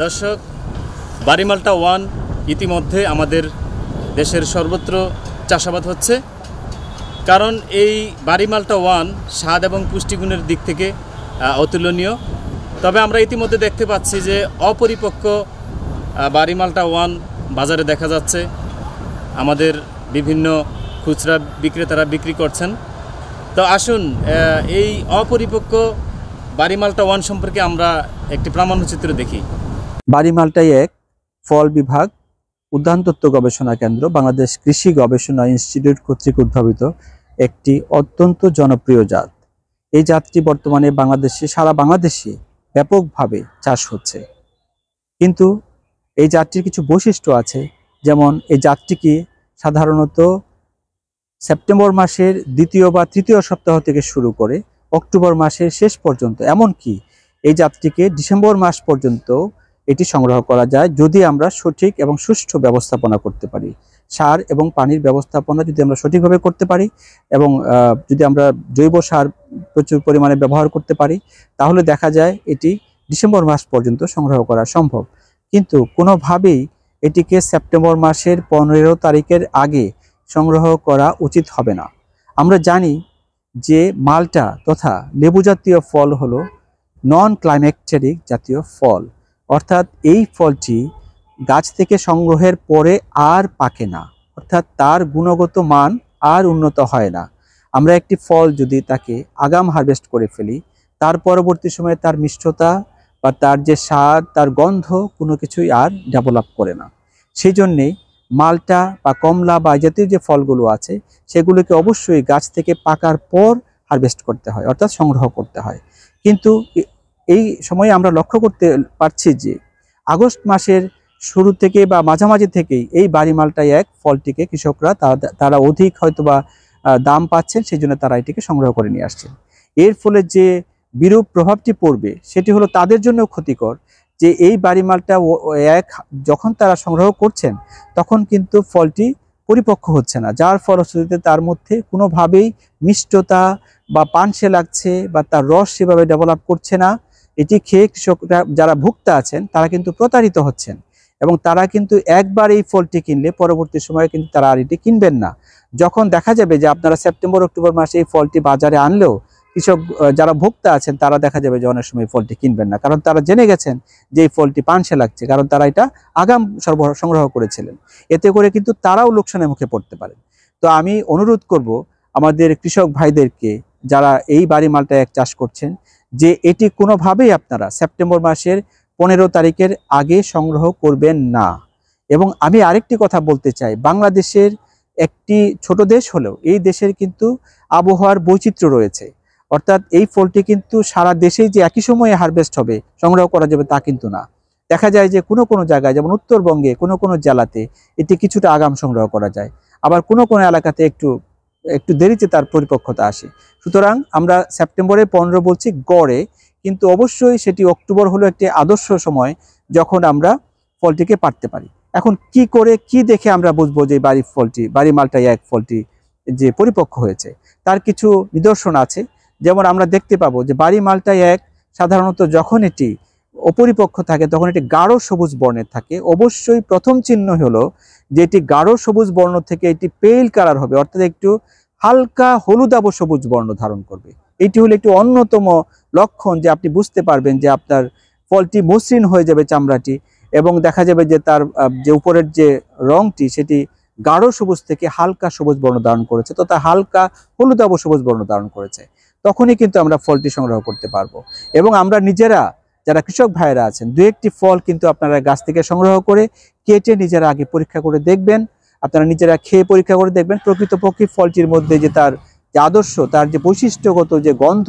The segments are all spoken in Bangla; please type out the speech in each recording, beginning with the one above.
দর্শক, বাড়িমালটা ওয়ান ইতিমধ্যে আমাদের দেশের সর্বত্র চাষাবাদ হচ্ছে। কারণ এই বাড়িমালটা ওয়ান স্বাদ এবং পুষ্টিগুণের দিক থেকে অতুলনীয়। তবে আমরা ইতিমধ্যে দেখতে পাচ্ছি যে অপরিপক্ক বাড়িমালটা ওয়ান বাজারে দেখা যাচ্ছে। আমাদের বিভিন্ন খুচরা বিক্রেতারা বিক্রি করছেন। তো আসুন এই অপরিপক্ক বাড়িমালটা ওয়ান সম্পর্কে আমরা একটি প্রামাণ্যচিত্র দেখি। বাড়িমালটা এক ফল বিভাগ উদ্যানতত্ত্ব গবেষণা কেন্দ্র বাংলাদেশ কৃষি গবেষণা ইনস্টিটিউট কর্তৃক উদ্ভাবিত একটি অত্যন্ত জনপ্রিয় জাত। এই জাতটি বর্তমানে সারা বাংলাদেশে ব্যাপকভাবে চাষ হচ্ছে। কিন্তু এই জাতটির কিছু বৈশিষ্ট্য আছে, যেমন এই জাতটিকে সাধারণত সেপ্টেম্বর মাসের দ্বিতীয় বা তৃতীয় সপ্তাহ থেকে শুরু করে অক্টোবর মাসের শেষ পর্যন্ত, এমনকি এই জাতটিকে ডিসেম্বর মাস পর্যন্ত এটি সংগ্রহ করা যায় যদি আমরা সঠিক এবং সুষ্ঠু ব্যবস্থাপনা করতে পারি। সার এবং পানির ব্যবস্থাপনা যদি আমরা সঠিকভাবে করতে পারি এবং যদি আমরা জৈব সার প্রচুর পরিমাণে ব্যবহার করতে পারি, তাহলে দেখা যায় এটি ডিসেম্বর মাস পর্যন্ত সংগ্রহ করা সম্ভব। কিন্তু কোনোভাবেই এটিকে সেপ্টেম্বর মাসের 15 তারিখের আগে সংগ্রহ করা উচিত হবে না। আমরা জানি যে মালটা তথা লেবু জাতীয় ফল হলো নন ক্লাইম্যাক্টেরিক জাতীয় ফল, অর্থাৎ এই ফলটি গাছ থেকে সংগ্রহের পরে আর পাকে না, অর্থাৎ তার গুণগত মান আর উন্নত হয় না। আমরা একটি ফল যদি তাকে আগাম হারভেস্ট করে ফেলি, তার পরবর্তী সময়ে তার মিষ্টতা বা তার যে স্বাদ, তার গন্ধ কোনো কিছুই আর ডেভেলপ করে না। সেই জন্যে মালটা বা কমলা বা জাতীয় যে ফলগুলো আছে সেগুলোকে অবশ্যই গাছ থেকে পাকার পর হারভেস্ট করতে হয়, অর্থাৎ সংগ্রহ করতে হয়। কিন্তু এই সময়ে আমরা লক্ষ্য করতে পারছি যে আগস্ট মাসের শুরু থেকে বা মাঝামাঝি থেকেই এই বাড়িমালটা এক ফলটিকে কৃষকরা তারা অধিক হয়তোবা দাম পাচ্ছেন, সেই জন্য তারা এটিকে সংগ্রহ করে নিয়ে আসছেন। এর ফলে যে বিরূপ প্রভাবটি পড়বে সেটি হলো তাদের জন্য ক্ষতিকর, যে এই বাড়িমালটা এক যখন তারা সংগ্রহ করছেন তখন কিন্তু ফলটি পরিপক্ক হচ্ছে না, যার ফলশ্রুতিতে তার মধ্যে কোনোভাবেই মিষ্টতা বা পানসে লাগছে বা তার রস সেভাবে ডেভেলপ করছে না। এটি খেয়ে কৃষকরা যারা ভোক্তা আছেন তারা কিন্তু প্রতারিত হচ্ছেন এবং তারা কিন্তু একবার এই ফলটি কিনলে পরবর্তী সময়ে কিন্তু তারা আর এটি কিনবেন না। যখন দেখা যাবে যে আপনারা সেপ্টেম্বর অক্টোবর মাসে এই ফলটি বাজারে আনলেও কৃষক যারা ভোক্তা আছেন তারা দেখা যাবে যে অনেক সময় ফলটি কিনবেন না, কারণ তারা জেনে গেছেন যে এই ফলটি পানসে লাগছে, কারণ তারা এটা আগাম সংগ্রহ করেছিলেন। এতে করে কিন্তু তারাও লোকসানের মুখে পড়তে পারেন। তো আমি অনুরোধ করব আমাদের কৃষক ভাইদেরকে যারা এই বাড়িমালটা এক চাষ করছেন, যে এটি কোনোভাবেই আপনারা সেপ্টেম্বর মাসের 15 তারিখের আগে সংগ্রহ করবেন না। এবং আমি আরেকটি কথা বলতে চাই, বাংলাদেশের একটি ছোট দেশ হলেও এই দেশের কিন্তু আবহাওয়ার বৈচিত্র্য রয়েছে, অর্থাৎ এই ফলটি কিন্তু সারা দেশেই যে একই সময়ে হারভেস্ট হবে সংগ্রহ করা যাবে তা কিন্তু না। দেখা যায় যে কোনো কোনো জায়গায়, যেমন উত্তরবঙ্গে কোনো কোনো জেলাতে এটি কিছুটা আগাম সংগ্রহ করা যায়, আবার কোনো কোনো এলাকাতে একটু দেরিতে তার পরিপক্কতা আসে। সুতরাং আমরা সেপ্টেম্বরে 15 বলছি গড়ে, কিন্তু অবশ্যই সেটি অক্টোবর হলো একটি আদর্শ সময় যখন আমরা ফলটিকে পাড়তে পারি। এখন কি দেখে আমরা বুঝবো যে বাড়িমালটা এক ফলটি যে পরিপক্ক হয়েছে? তার কিছু নিদর্শন আছে। যেমন আমরা দেখতে পাবো যে বাড়িমালটা এক সাধারণত যখন এটি অপরিপক্ক থাকে তখন এটি গাঢ় সবুজ বর্ণের থাকে। অবশ্যই প্রথম চিহ্ন হলো যে এটি গাঢ় সবুজ বর্ণ থেকে এটি পেল কালার হবে, অর্থাৎ একটু হালকা হলুদাভ সবুজ বর্ণ ধারণ করবে। এটি হলো একটি অন্যতম লক্ষণ যে আপনি বুঝতে পারবেন যে আপনার ফলটি মসৃণ হয়ে যাবে চামড়াটি, এবং দেখা যাবে যে তার যে উপরের যে রংটি সেটি গাঢ় সবুজ থেকে হালকা সবুজ বর্ণ ধারণ করেছে, তথা হালকা হলুদাভ সবুজ বর্ণ ধারণ করেছে। তখনই কিন্তু আমরা ফলটি সংগ্রহ করতে পারবো। এবং আমরা নিজেরা যারা কৃষক ভাইয়েরা আছেন, দু একটি ফল কিন্তু আপনারা গাছ থেকে সংগ্রহ করে কেটে নিজেরা আগে পরীক্ষা করে দেখবেন, আপনারা নিজেরা খেয়ে পরীক্ষা করে দেখবেন প্রকৃতপক্ষে ফলটির মধ্যে যে তার যে আদর্শ, তার যে বৈশিষ্ট্যগত যে গন্ধ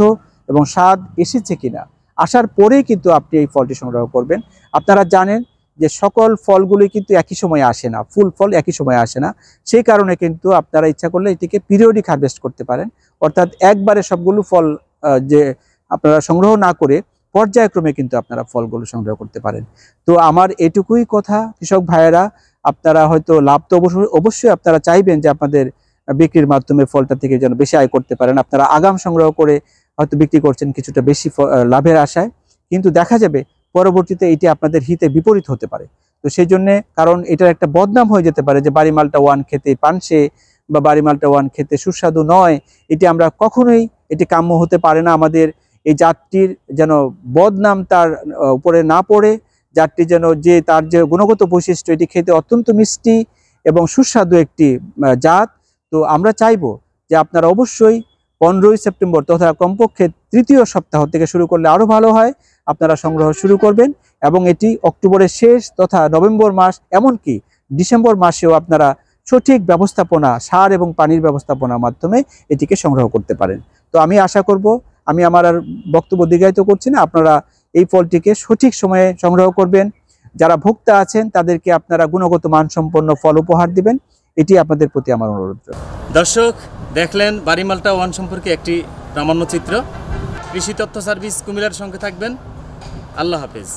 এবং স্বাদ এসেছে কিনা। আসার পরেই কিন্তু আপনি এই ফলটি সংগ্রহ করবেন। আপনারা জানেন যে সকল ফলগুলি কিন্তু একই সময়ে আসে না, ফুল ফল একই সময়ে আসে না। সেই কারণে কিন্তু আপনারা ইচ্ছা করলে এটিকে পিরিয়ডিক হারভেস্ট করতে পারেন, অর্থাৎ একবারে সবগুলো ফল যে আপনারা সংগ্রহ না করে পর্যায়ক্রমে কিন্তু আপনারা ফলগুলো সংগ্রহ করতে পারেন। তো আমার এটুকুই কথা, কৃষক ভাইয়েরা আপনারা হয়তো লাভ তো অবশ্যই আপনারা চাইবেন যে আপনাদের বিক্রির মাধ্যমে ফলটা থেকে যেন বেশি আয় করতে পারেন। আপনারা আগাম সংগ্রহ করে হয়তো বিক্রি করছেন কিছুটা বেশি লাভের আশায়, কিন্তু দেখা যাবে পরবর্তীতে এটি আপনাদের হিতে বিপরীত হতে পারে। তো সেই জন্য, কারণ এটার একটা বদনাম হয়ে যেতে পারে যে বাড়ি মালটা ওয়ান খেতে পানসে বা বাড়ি মালটা ওয়ান খেতে সুস্বাদু নয়, এটি আমরা কখনোই, এটি কাম্য হতে পারে না। আমাদের এই জাতটির যেন বদনাম তার উপরে না পড়ে, জাতটি যেন তার যে গুণগত বৈশিষ্ট্য, এটি খেতে অত্যন্ত মিষ্টি এবং সুস্বাদু একটি জাত। তো আমরা চাইবো যে আপনারা অবশ্যই 15ই সেপ্টেম্বর তথা কমপক্ষে 3য় সপ্তাহ থেকে শুরু করলে আরও ভালো হয়, আপনারা সংগ্রহ শুরু করবেন এবং এটি অক্টোবরের শেষ তথা নভেম্বর মাস, এমনকি ডিসেম্বর মাসেও আপনারা সঠিক ব্যবস্থাপনা, সার এবং পানির ব্যবস্থাপনার মাধ্যমে এটিকে সংগ্রহ করতে পারেন। তো আমি আশা করব, আমি আমার আর বক্তব্য দীর্ঘায়িত করছি না, আপনারা এই ফলটিকে সঠিক সময়ে সংগ্রহ করবেন। যারা ভোক্তা আছেন তাদেরকে আপনারা গুণগত মানসম্পন্ন ফল উপহার দিবেন, এটি আপনাদের প্রতি আমার অনুরোধ। দর্শক, দেখলেন বাড়ি মালটা ওয়ান সম্পর্কে একটি প্রামাণ্য চিত্র। কৃষি তথ্য সার্ভিস কুমিল্লার সঙ্গে থাকবেন। আল্লাহ হাফেজ।